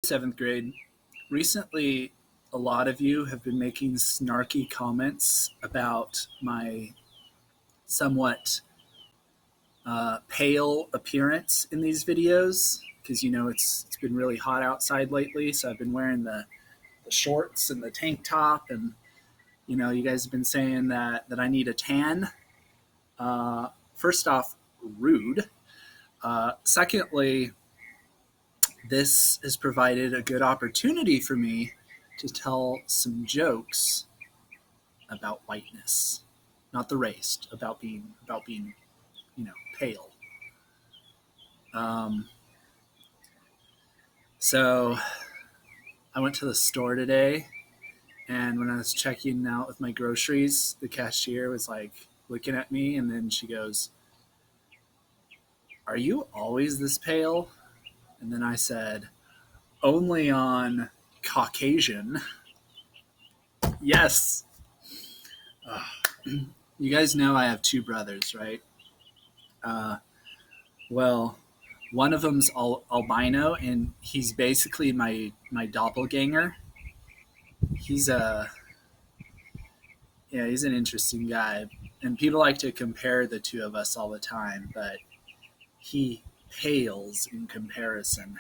Seventh grade. Recently, a lot of you have been making snarky comments about my somewhat pale appearance in these videos because it's been really hot outside lately. So I've been wearing the shorts and the tank top, and you guys have been saying that I need a tan. First off, rude. Secondly, this has provided a good opportunity for me to tell some jokes about whiteness, not the race, about being pale. So I went to the store today, and when I was checking out with my groceries, the cashier was like looking at me, and then she goes, "Are you always this pale?" And then I said, "Only on Caucasian." Yes. You guys know I have two brothers, right? Well, one of them's albino, and he's basically my doppelganger. He's he's an interesting guy, and people like to compare the two of us all the time, but he pales in comparison.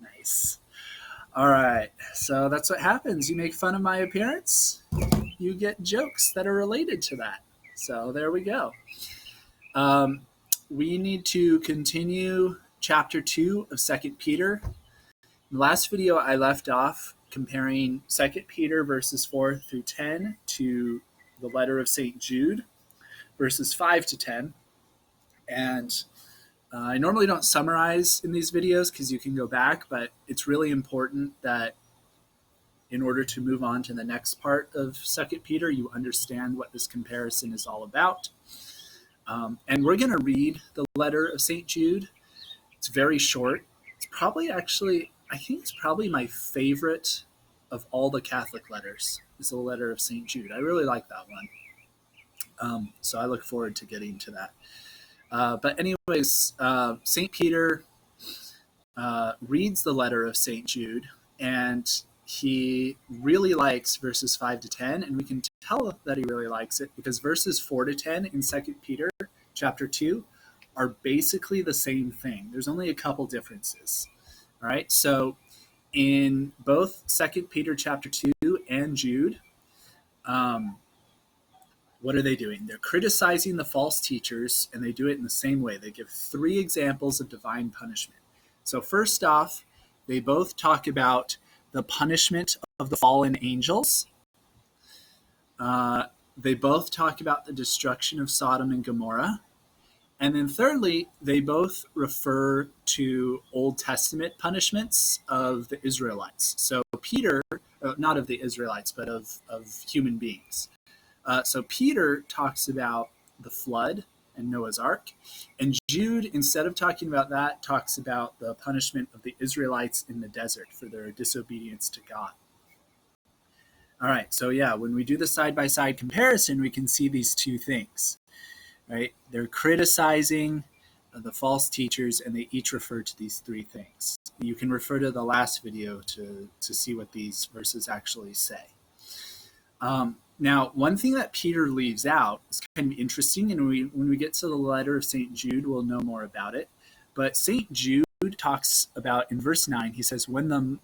Nice. All right, so that's what happens. You make fun of my appearance, you get jokes that are related to that. So there we go. We need to continue chapter 2 of 2 Peter. In the last video, I left off comparing 2 Peter verses 4 through 10 to the letter of St. Jude, verses 5 to 10. And I normally don't summarize in these videos because you can go back, but it's really important that in order to move on to the next part of 2 Peter, you understand what this comparison is all about. And we're going to read the letter of St. Jude. It's very short. It's probably I think it's probably my favorite of all the Catholic letters, is the letter of St. Jude. I really like that one. So I look forward to getting to that. But anyways, St. Peter reads the letter of St. Jude, and he really likes verses 5 to 10, and we can tell that he really likes it because verses 4 to 10 in 2 Peter chapter 2 are basically the same thing. There's only a couple differences. All right, so in both 2 Peter chapter 2 and Jude, what are they doing? They're criticizing the false teachers, and they do it in the same way. They give 3 examples of divine punishment. So first off, they both talk about the punishment of the fallen angels. They both talk about the destruction of Sodom and Gomorrah. And then thirdly, they both refer to Old Testament punishments of the Israelites. So Peter, not of the Israelites, but of human beings. So Peter talks about the flood and Noah's Ark. And Jude, instead of talking about that, talks about the punishment of the Israelites in the desert for their disobedience to God. All right, so when we do the side-by-side comparison, we can see these two things, right? They're criticizing the false teachers, and they each refer to these 3 things. You can refer to the last video to see what these verses actually say. Now, one thing that Peter leaves out is kind of interesting, and when we get to the letter of St. Jude, we'll know more about it. But St. Jude talks about, in verse 9, he says, when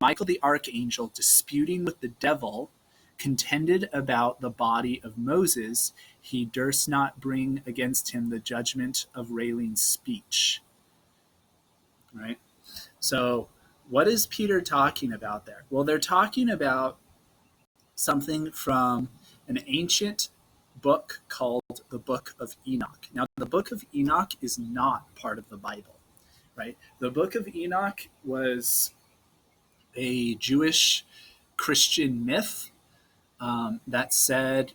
Michael the archangel, disputing with the devil, contended about the body of Moses, he durst not bring against him the judgment of railing speech. Right? So what is Peter talking about there? Well, they're talking about something from an ancient book called the Book of Enoch. Now, the Book of Enoch is not part of the Bible, right? The Book of Enoch was a Jewish Christian myth that said,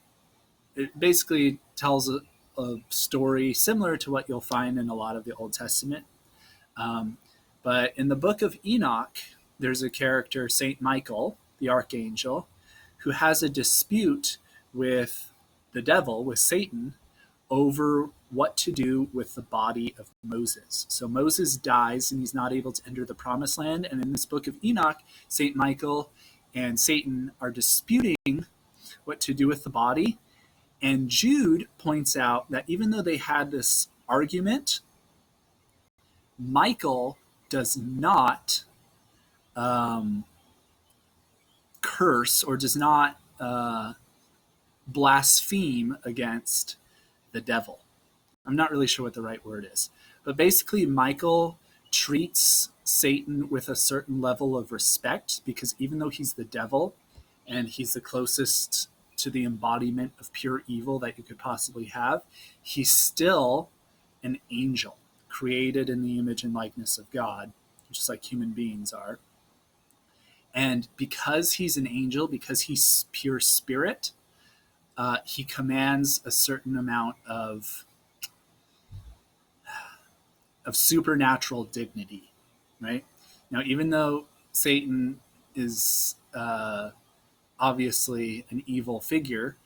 it basically tells a story similar to what you'll find in a lot of the Old Testament. But in the Book of Enoch, there's a character, Saint Michael, the archangel, who has a dispute with the devil, with Satan, over what to do with the body of Moses. So Moses dies and he's not able to enter the promised land. And in this book of Enoch, St. Michael and Satan are disputing what to do with the body. And Jude points out that even though they had this argument, Michael does not curse or does not blaspheme against the devil. I'm not really sure what the right word is. But basically, Michael treats Satan with a certain level of respect because even though he's the devil and he's the closest to the embodiment of pure evil that you could possibly have, he's still an angel created in the image and likeness of God, just like human beings are. And because he's an angel, because he's pure spirit, he commands a certain amount of supernatural dignity, right? Now, even though Satan is obviously an evil figure,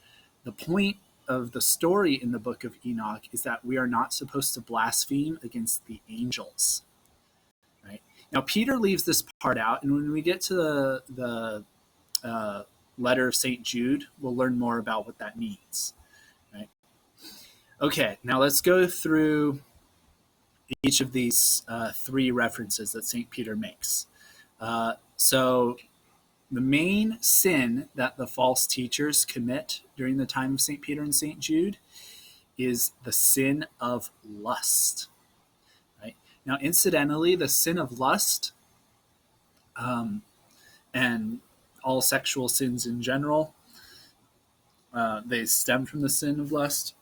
the point of the story in the book of Enoch is that we are not supposed to blaspheme against the angels, right? Now, Peter leaves this part out, and when we get to the letter of St. Jude, we'll learn more about what that means, right? Okay, now let's go through each of these three references that St. Peter makes. So the main sin that the false teachers commit during the time of St. Peter and St. Jude is the sin of lust. Right? Now, incidentally, the sin of lust and all sexual sins in general, they stem from the sin of lust.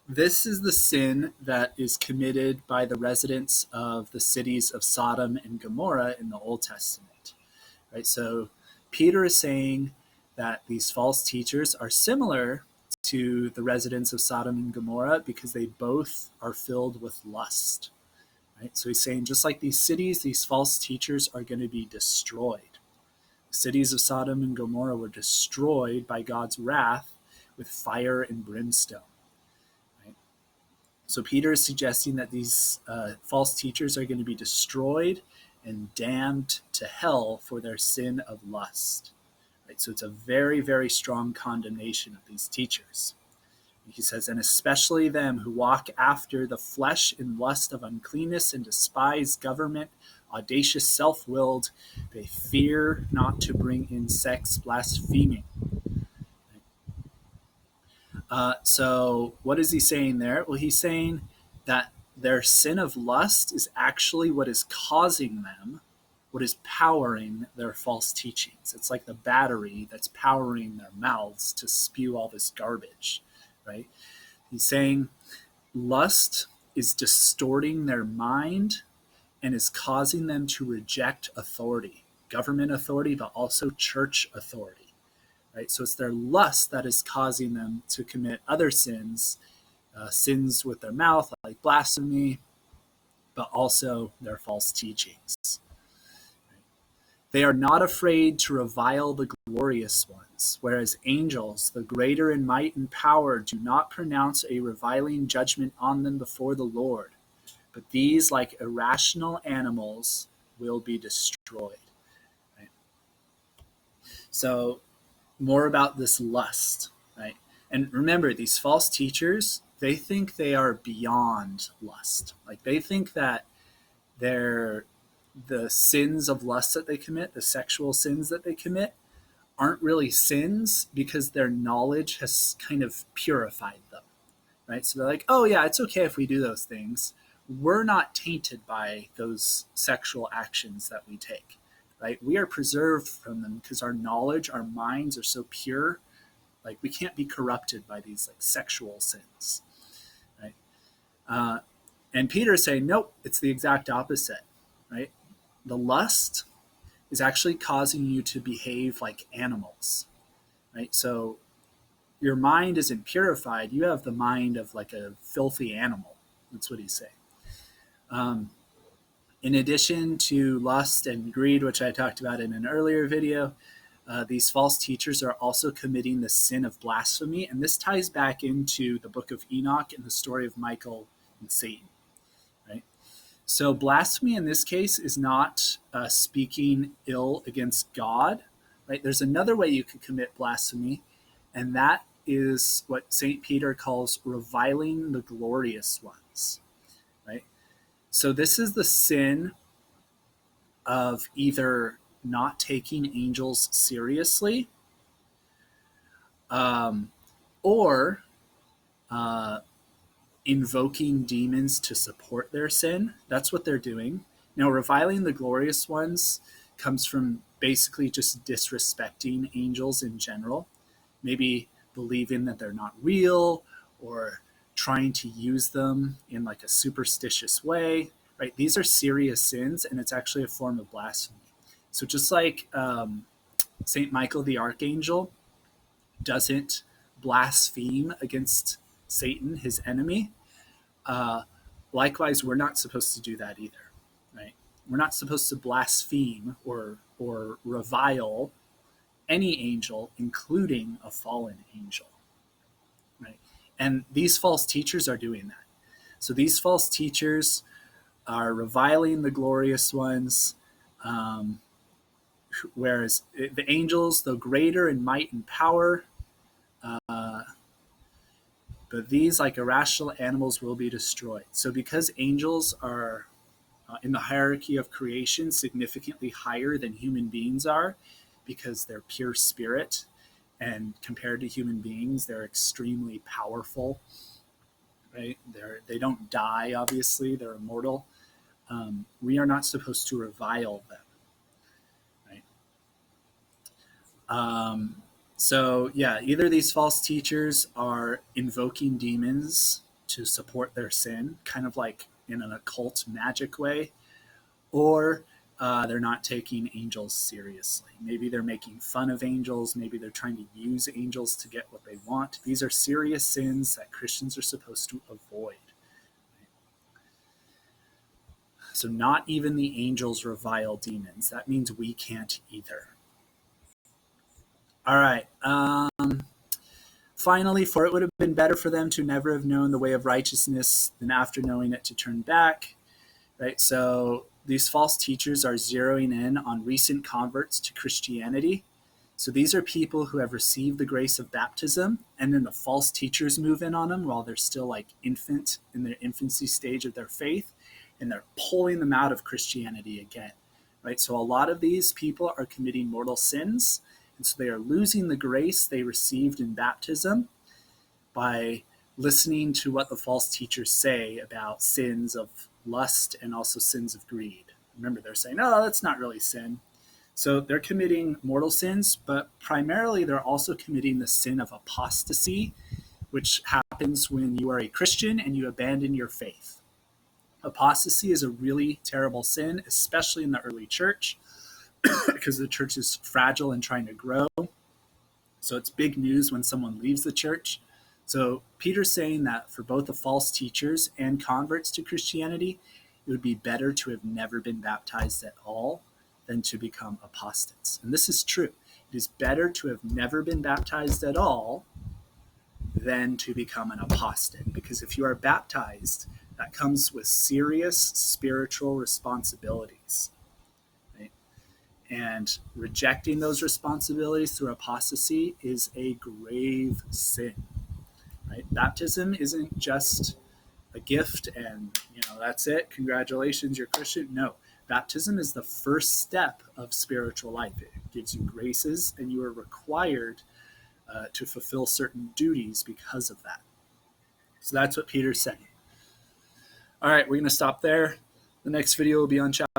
This is the sin that is committed by the residents of the cities of Sodom and Gomorrah in the Old Testament. Right? So Peter is saying that these false teachers are similar to the residents of Sodom and Gomorrah because they both are filled with lust. Right? So he's saying just like these cities, these false teachers are going to be destroyed. The cities of Sodom and Gomorrah were destroyed by God's wrath with fire and brimstone. So Peter is suggesting that these false teachers are going to be destroyed and damned to hell for their sin of lust. Right? So it's a very, very strong condemnation of these teachers. He says, and especially them who walk after the flesh in lust of uncleanness and despise government, audacious, self-willed, they fear not to bring in sex, blaspheming. So what is he saying there? Well, he's saying that their sin of lust is actually what is causing them, what is powering their false teachings. It's like the battery that's powering their mouths to spew all this garbage, right? He's saying lust is distorting their mind and is causing them to reject authority, government authority, but also church authority. Right? So it's their lust that is causing them to commit other sins, sins with their mouth, like blasphemy, but also their false teachings. Right? They are not afraid to revile the glorious ones, whereas angels, the greater in might and power, do not pronounce a reviling judgment on them before the Lord. But these, like irrational animals, will be destroyed. Right? So more about this lust, right? And remember, these false teachers, they think they are beyond lust. Like they think that the sins of lust that they commit, the sexual sins that they commit, aren't really sins because their knowledge has kind of purified them, right? So they're like, oh yeah, it's okay if we do those things. We're not tainted by those sexual actions that we take. Right? We are preserved from them because our knowledge, our minds are so pure. Like we can't be corrupted by these like sexual sins, right? And Peter is saying, nope, it's the exact opposite, right? The lust is actually causing you to behave like animals, right? So your mind isn't purified. You have the mind of like a filthy animal. That's what he's saying. In addition to lust and greed, which I talked about in an earlier video, these false teachers are also committing the sin of blasphemy, and this ties back into the book of Enoch and the story of Michael and Satan. Right? So blasphemy in this case is not speaking ill against God. Right? There's another way you could commit blasphemy, and that is what St. Peter calls reviling the glorious ones. Right? So this is the sin of either not taking angels seriously, or invoking demons to support their sin. That's what they're doing. Now, reviling the glorious ones comes from basically just disrespecting angels in general, maybe believing that they're not real or trying to use them in like a superstitious way, right? These are serious sins, and it's actually a form of blasphemy. So just like St. Michael the Archangel doesn't blaspheme against Satan, his enemy, likewise, we're not supposed to do that either, right? We're not supposed to blaspheme or revile any angel, including a fallen angel, right? And these false teachers are doing that. So these false teachers are reviling the glorious ones, whereas the angels, though greater in might and power, but these, like irrational animals, will be destroyed. So because angels are in the hierarchy of creation significantly higher than human beings are, because they're pure spirit, and compared to human beings, they're extremely powerful, right? They don't die, obviously, they're immortal. We are not supposed to revile them, right? So yeah, either these false teachers are invoking demons to support their sin, kind of like in an occult magic way, or they're not taking angels seriously. Maybe they're making fun of angels. Maybe they're trying to use angels to get what they want. These are serious sins that Christians are supposed to avoid. So not even the angels revile demons. That means we can't either. All right. Finally, for it would have been better for them to never have known the way of righteousness than after knowing it to turn back. Right? So these false teachers are zeroing in on recent converts to Christianity. So these are people who have received the grace of baptism, and then the false teachers move in on them while they're still like infant in their infancy stage of their faith, and they're pulling them out of Christianity again. Right? So a lot of these people are committing mortal sins, and so they are losing the grace they received in baptism by listening to what the false teachers say about sins of lust and also sins of greed. Remember, they're saying, oh, that's not really sin. So they're committing mortal sins, but primarily they're also committing the sin of apostasy, which happens when you are a Christian and you abandon your faith. Apostasy is a really terrible sin, especially in the early church, because the church is fragile and trying to grow. So it's big news when someone leaves the church. So Peter's saying that for both the false teachers and converts to Christianity, it would be better to have never been baptized at all than to become apostates. And this is true. It is better to have never been baptized at all than to become an apostate. Because if you are baptized, that comes with serious spiritual responsibilities. Right? And rejecting those responsibilities through apostasy is a grave sin. Right? Baptism isn't just a gift and that's it. Congratulations, you're Christian. No, baptism is the first step of spiritual life. It gives you graces, and you are required to fulfill certain duties because of that. So that's what Peter's saying. All right, we're going to stop there. The next video will be on chapter